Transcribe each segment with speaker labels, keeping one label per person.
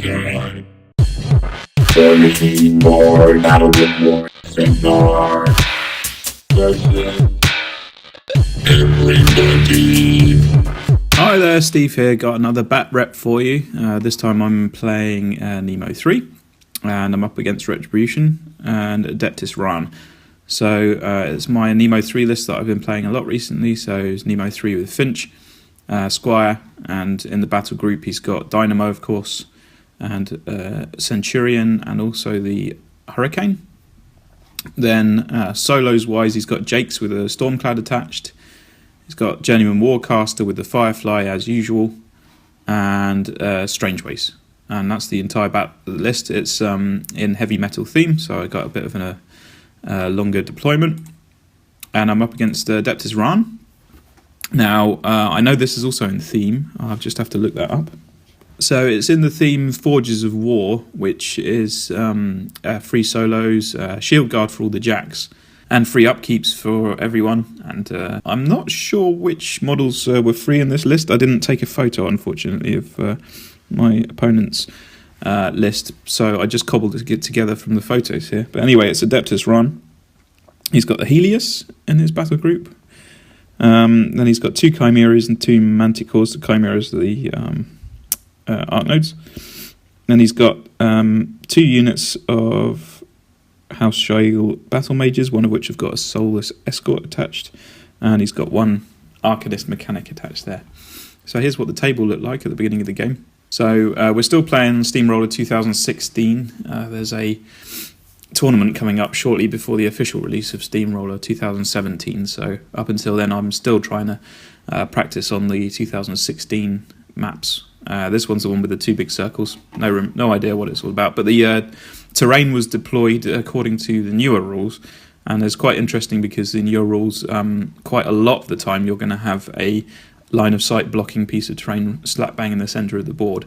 Speaker 1: game. 17 more battle reports and more. That's it. Everybody.
Speaker 2: Hi there, Steve here. Got another bat rep for you. This time I'm playing Nemo 3 and I'm up against Retribution and Adeptus Rahn. So it's my Nemo 3 list that I've been playing a lot recently. So it's Nemo 3 with Finch, Squire, and in the battle group he's got Dynamo, of course, and Centurion, and also the Hurricane. Then solos wise, he's got Jakes with a Stormcloud attached. He's got Genuine Warcaster with the Firefly as usual, and Strangeways. And that's the entire bat list. It's in heavy metal theme, so I got a bit of a longer deployment. And I'm up against Adeptus Rahn. Now, I know this is also in theme. I'll just have to look that up. So it's in the theme Forges of War, which is free solos, shield guard for all the jacks, and free upkeeps for everyone. And I'm not sure which models were free in this list. I didn't take a photo, unfortunately, of my opponent's list, so I just cobbled it together from the photos here. But anyway, it's Adeptus Rahn. He's got the Helios in his battle group. Then he's got 2 Chimeras and 2 Manticores. The Chimeras are the art nodes. Then he's got 2 units of House Shail battle mages, one of which have got a soulless escort attached, and he's got 1 Arcanist mechanic attached there. So here's what the table looked like at the beginning of the game. So we're still playing Steamroller 2016. There's a tournament coming up shortly before the official release of Steamroller 2017. So up until then, I'm still trying to practice on the 2016 maps. This one's the one with the 2 big circles. No idea what it's all about. But the terrain was deployed according to the newer rules, and it's quite interesting because the newer rules, quite a lot of the time, you're going to have a line of sight blocking piece of terrain slap bang in the center of the board.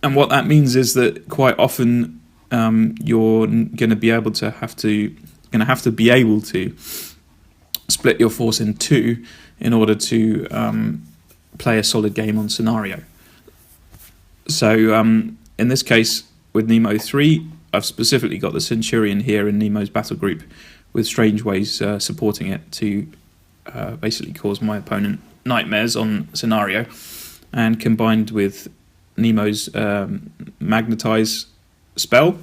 Speaker 2: And what that means is that quite often you're going to be able to have to be able to split your force in 2 in order to play a solid game on scenario. So in this case with Nemo 3, I've specifically got the Centurion here in Nemo's battle group with Strangeways supporting it to basically cause my opponent nightmares on scenario, and combined with Nemo's Magnetize spell,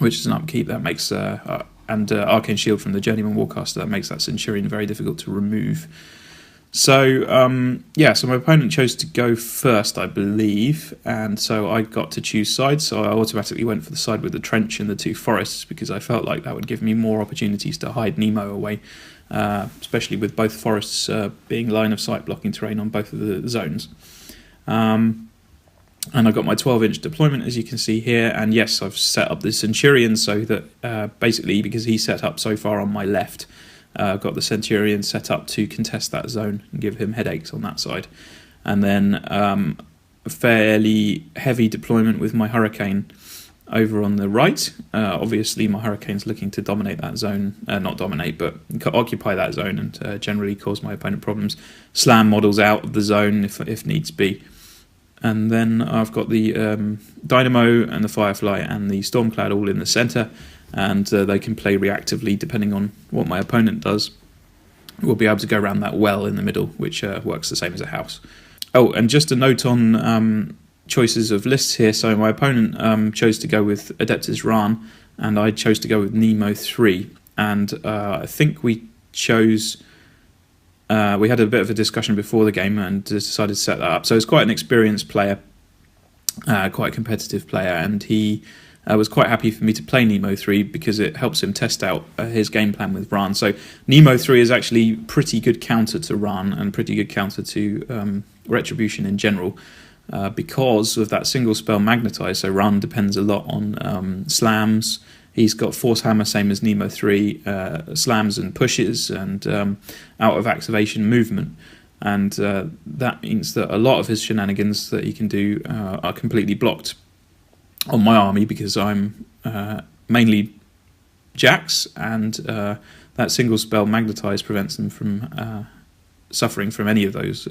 Speaker 2: which is an upkeep that makes and Arcane Shield from the Journeyman Warcaster, that makes that Centurion very difficult to remove. So so my opponent chose to go first, I believe, and so I got to choose sides. So I automatically went for the side with the trench and the 2 forests, because I felt like that would give me more opportunities to hide Nemo away, especially with both forests being line of sight blocking terrain on both of the zones. And I've got my 12-inch deployment, as you can see here, and yes, I've set up the Centurion so that basically, because he's set up so far on my left, I've got the Centurion set up to contest that zone and give him headaches on that side. And then a fairly heavy deployment with my Hurricane over on the right. Obviously my Hurricane's looking to dominate that zone, not dominate, but occupy that zone and generally cause my opponent problems. Slam models out of the zone if needs be. And then I've got the Dynamo and the Firefly and the Stormcloud all in the centre, and they can play reactively depending on what my opponent does. We'll be able to go around that well in the middle, which works the same as a house. Oh, and just a note on choices of lists here. So my opponent chose to go with Adeptus Rahn, and I chose to go with Nemo 3. And I think we chose... we had a bit of a discussion before the game and decided to set that up. So he's quite an experienced player, quite a competitive player, and he was quite happy for me to play Nemo 3 because it helps him test out his game plan with Rahn. So Nemo 3 is actually pretty good counter to Rahn and pretty good counter to Retribution in general because of that single spell Magnetize. So Rahn depends a lot on slams. He's got Force Hammer, same as Nemo 3, slams and pushes and out of activation movement. And that means that a lot of his shenanigans that he can do are completely blocked on my army because I'm mainly jacks, and that single spell Magnetize prevents them from suffering from any of those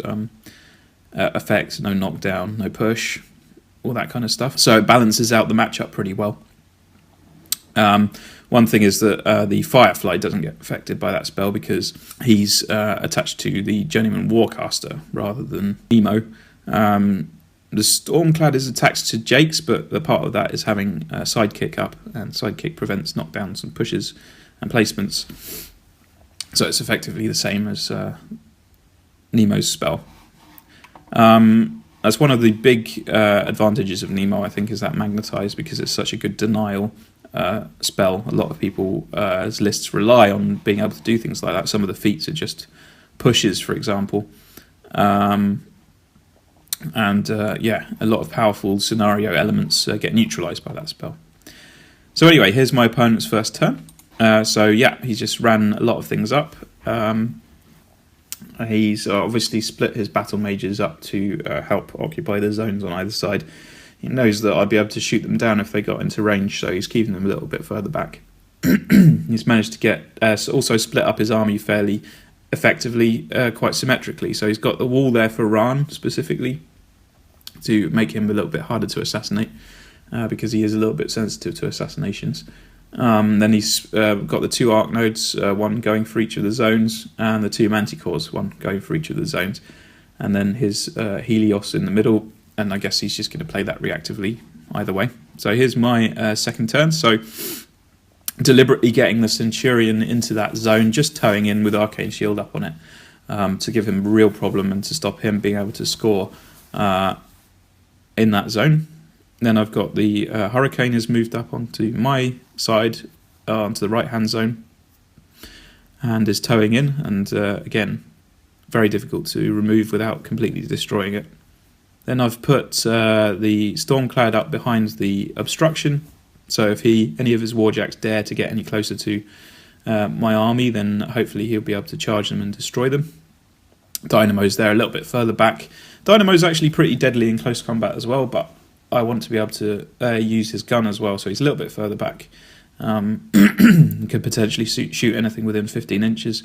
Speaker 2: effects. No knockdown, no push, all that kind of stuff. So it balances out the matchup pretty well. One thing is that the Firefly doesn't get affected by that spell because he's attached to the Journeyman Warcaster rather than Nemo. The Stormclad is attached to Jake's, but the part of that is having Sidekick up, and Sidekick prevents knockdowns and pushes and placements. So it's effectively the same as Nemo's spell. That's one of the big advantages of Nemo, I think, is that Magnetize, because it's such a good denial spell. A lot of people as lists rely on being able to do things like that. Some of the feats are just pushes, for example. A lot of powerful scenario elements get neutralized by that spell. So anyway, here's my opponent's first turn. He's just ran a lot of things up. He's obviously split his battle mages up to help occupy the zones on either side. He knows that I'd be able to shoot them down if they got into range, so he's keeping them a little bit further back. He's managed to get also split up his army fairly effectively, quite symmetrically. So he's got the wall there for Rahn specifically to make him a little bit harder to assassinate, because he is a little bit sensitive to assassinations. Then he's got the 2 arc nodes, one going for each of the zones, and the 2 manticores, one going for each of the zones, and then his Helios in the middle, and I guess he's just going to play that reactively either way. So here's my second turn. So deliberately getting the Centurion into that zone, just towing in with Arcane Shield up on it, to give him a real problem and to stop him being able to score in that zone. Then I've got the Hurricane has moved up onto my side, onto the right-hand zone, and is towing in, and again, very difficult to remove without completely destroying it. Then I've put the Stormclad up behind the obstruction, so if any of his Warjacks dare to get any closer to my army, then hopefully he'll be able to charge them and destroy them. Dynamo's there a little bit further back. Dynamo's actually pretty deadly in close combat as well, but I want to be able to use his gun as well, so he's a little bit further back. Could potentially shoot anything within 15 inches.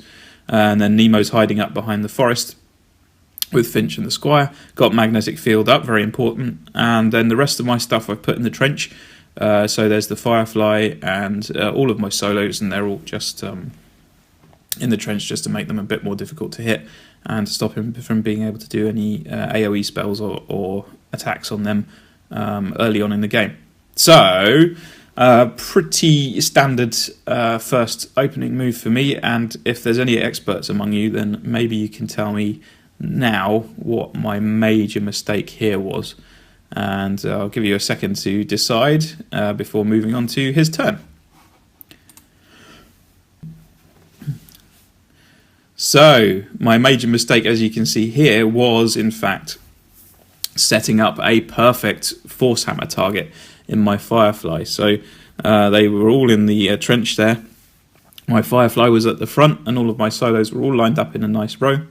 Speaker 2: And then Nemo's hiding up behind the forest with Finch and the Squire. Got Magnetic Field up, very important. And then the rest of my stuff I've put in the trench. So there's the Firefly and all of my solos, and they're all just in the trench just to make them a bit more difficult to hit and to stop him from being able to do any AoE spells or attacks on them early on in the game. So pretty standard first opening move for me, and if there's any experts among you, then maybe you can tell me now what my major mistake here was, and I'll give you a second to decide before moving on to his turn. So my major mistake, as you can see here, was in fact setting up a perfect Force Hammer target in my Firefly. So they were all in the trench there. My Firefly was at the front, and all of my solos were all lined up in a nice row,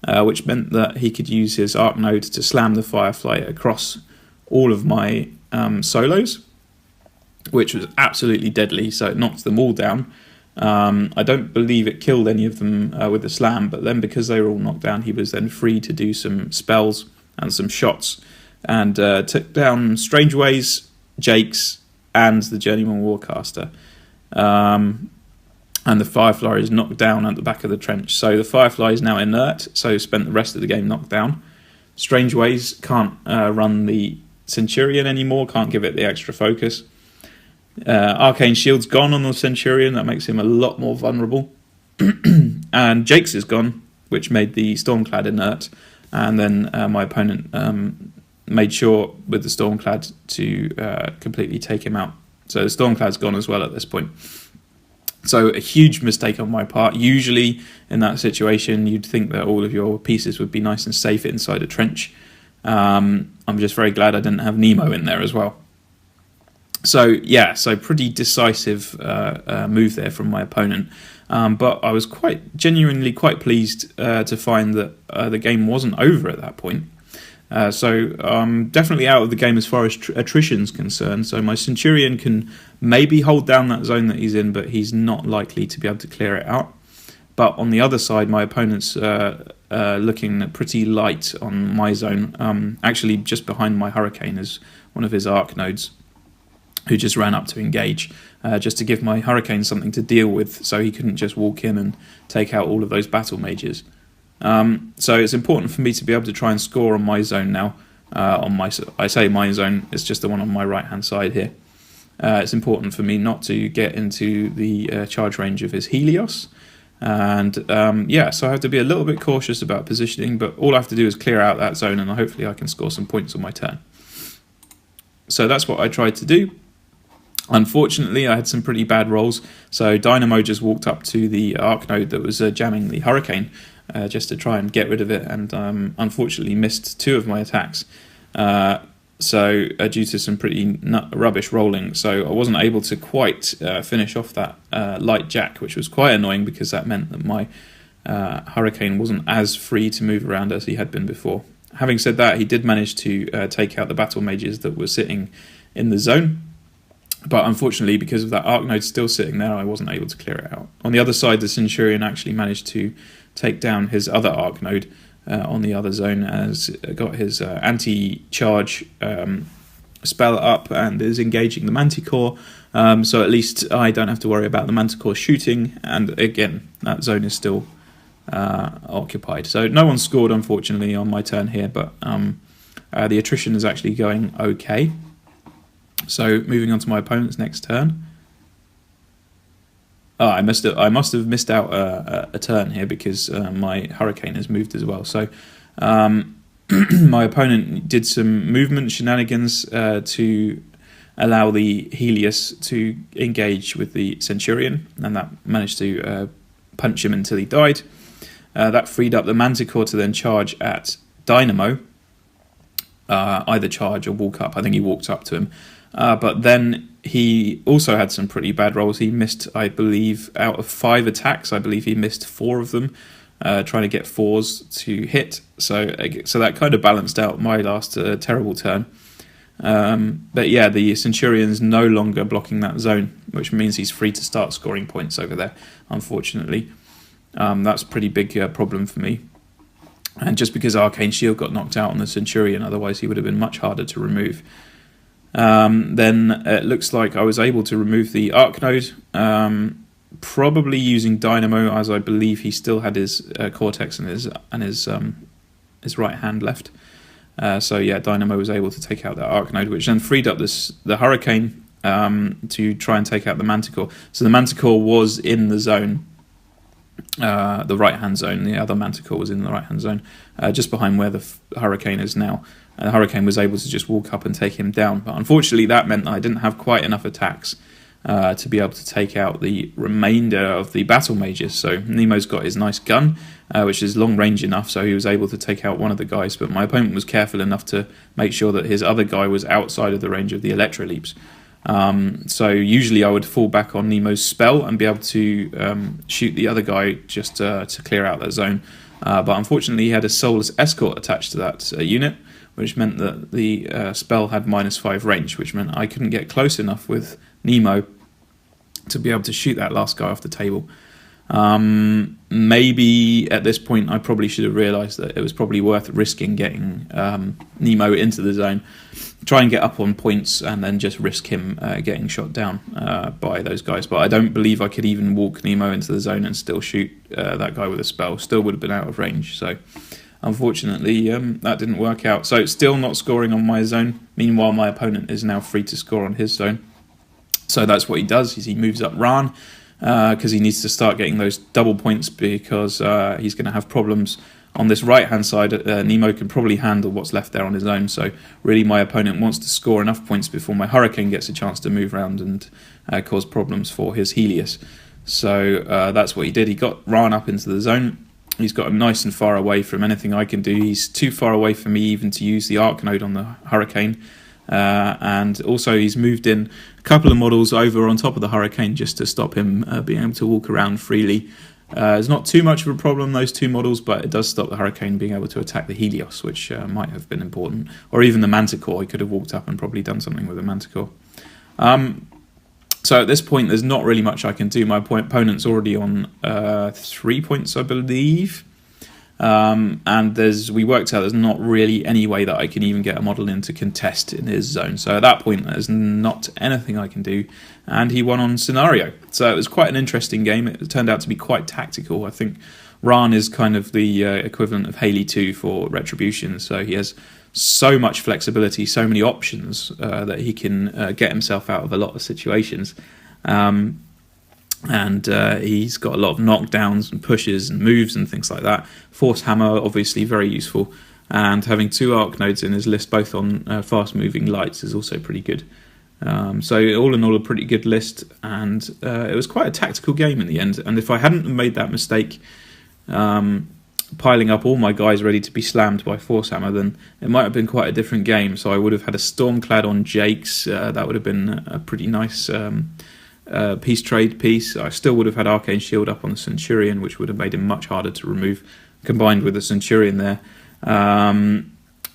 Speaker 2: which meant that he could use his arc node to slam the Firefly across all of my solos, which was absolutely deadly. So it knocked them all down. I don't believe it killed any of them with the slam, but then because they were all knocked down, he was then free to do some spells and some shots, and took down Strange Ways, Jake's, and the Journeyman Warcaster. And the Firefly is knocked down at the back of the trench. So the Firefly is now inert, so spent the rest of the game knocked down. Strange Ways can't run the Centurion anymore, can't give it the extra focus. Arcane Shield's gone on the Centurion, that makes him a lot more vulnerable. And Jake's is gone, which made the Stormclad inert. And then my opponent made sure with the Stormclad to completely take him out. So the Stormclad's gone as well at this point. So a huge mistake on my part. Usually in that situation, you'd think that all of your pieces would be nice and safe inside a trench. I'm just very glad I didn't have Nemo in there as well. So yeah, so pretty decisive move there from my opponent. But I was genuinely quite pleased to find that the game wasn't over at that point. So definitely out of the game as far as attrition's concerned. So my Centurion can maybe hold down that zone that he's in, but he's not likely to be able to clear it out. But on the other side, my opponent's looking pretty light on my zone. Actually, just behind my Hurricane is one of his arc nodes, who just ran up to engage, just to give my Hurricane something to deal with, so he couldn't just walk in and take out all of those battle mages. So it's important for me to be able to try and score on my zone now. I say my zone, it's just the one on my right hand side here. It's important for me not to get into the charge range of his Helios. And so I have to be a little bit cautious about positioning, but all I have to do is clear out that zone, and hopefully I can score some points on my turn. So that's what I tried to do. Unfortunately, I had some pretty bad rolls. So Dynamo just walked up to the arc node that was jamming the Hurricane, just to try and get rid of it, and unfortunately missed 2 of my attacks. Due to some pretty rubbish rolling, so I wasn't able to quite finish off that light jack, which was quite annoying because that meant that my Hurricane wasn't as free to move around as he had been before. Having said that, he did manage to take out the battle mages that were sitting in the zone, but unfortunately, because of that arc node still sitting there, I wasn't able to clear it out. On the other side, the Centurion actually managed to take down his other arc node on the other zone, as got his anti-charge spell up and is engaging the Manticore, so at least I don't have to worry about the Manticore shooting, and again, that zone is still occupied. So no one scored, unfortunately, on my turn here, but the attrition is actually going okay. So moving on to my opponent's next turn. I must have missed out a turn here because my Hurricane has moved as well. So my opponent did some movement shenanigans to allow the Helios to engage with the Centurion, and that managed to punch him until he died. That freed up the Manticore to then charge at Dynamo, either charge or walk up. I think he walked up to him. But then he also had some pretty bad rolls. He missed, I believe, out of 5 attacks, I believe he missed 4 of them, trying to get 4s to hit. So that kind of balanced out my last terrible turn. But yeah, the Centurion's no longer blocking that zone, which means he's free to start scoring points over there, unfortunately. That's a pretty big problem for me. And just because Arcane Shield got knocked out on the Centurion, otherwise he would have been much harder to remove. Then it looks like I was able to remove the arc node, probably using Dynamo, as I believe he still had his Cortex and his right hand left. So yeah, Dynamo was able to take out that arc node, which then freed up the Hurricane to try and take out the Manticore. So the Manticore was in the zone, the right hand zone. The other Manticore was in the right hand zone, just behind where the Hurricane is now. And the Hurricane was able to just walk up and take him down. But unfortunately, that meant that I didn't have quite enough attacks to be able to take out the remainder of the battle mages. So Nemo's got his nice gun, which is long range enough, so he was able to take out one of the guys. But my opponent was careful enough to make sure that his other guy was outside of the range of the Electro Leaps. So usually I would fall back on Nemo's spell and be able to shoot the other guy just to clear out that zone. But unfortunately, he had a Soulless Escort attached to that unit, which meant that the spell had -5 range, which meant I couldn't get close enough with Nemo to be able to shoot that last guy off the table. Maybe at this point I probably should have realised that it was probably worth risking getting Nemo into the zone, try and get up on points, and then just risk him getting shot down by those guys. But I don't believe I could even walk Nemo into the zone and still shoot that guy with a spell. Still would have been out of range. So unfortunately, that didn't work out. So still not scoring on my zone. Meanwhile, my opponent is now free to score on his zone. So that's what he does, is he moves up Rahn, because he needs to start getting those double points, because he's going to have problems on this right-hand side. Nemo can probably handle what's left there on his own. So really my opponent wants to score enough points before my Hurricane gets a chance to move around and cause problems for his Helios. So that's what he did. He got Rahn up into the zone. He's got him nice and far away from anything I can do. He's too far away for me even to use the arc node on the Hurricane. And also he's moved in a couple of models over on top of the Hurricane just to stop him being able to walk around freely. It's not too much of a problem, those two models, but it does stop the Hurricane being able to attack the Helios, which might have been important. Or even the Manticore. He could have walked up and probably done something with the Manticore. So at this point, there's not really much I can do. My opponent's already on 3 points, I believe. and we worked out there's not really any way that I can even get a model in to contest in his zone. So at that point, there's not anything I can do, and he won on scenario. So it was quite an interesting game. It turned out to be quite tactical. I think Rahn is kind of the equivalent of Haley 2 for Retribution, so he has so much flexibility, so many options that he can get himself out of a lot of situations. And he's got a lot of knockdowns and pushes and moves and things like that. Force Hammer, obviously very useful, and having 2 arc nodes in his list, both on fast moving lights, is also pretty good. So all in all, a pretty good list, and it was quite a tactical game in the end. And if I hadn't made that mistake, piling up all my guys ready to be slammed by Force Hammer, then it might have been quite a different game. So I would have had a Stormclad on Jake's. That would have been a pretty nice peace trade piece. I still would have had Arcane Shield up on the Centurion, which would have made him much harder to remove, combined with the Centurion there.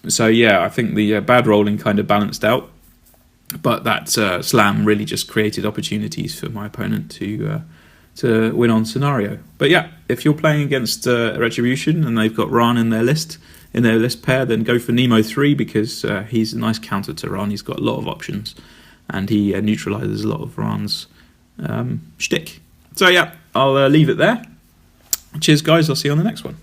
Speaker 2: So yeah, I think the bad rolling kind of balanced out, but that slam really just created opportunities for my opponent to win on scenario. But yeah, if you're playing against Retribution and they've got Rahn in their list pair, then go for Nemo 3, because he's a nice counter to Rahn. He's got a lot of options, and he neutralizes a lot of Rahn's shtick. So yeah, I'll leave it there. Cheers guys, I'll see you on the next one.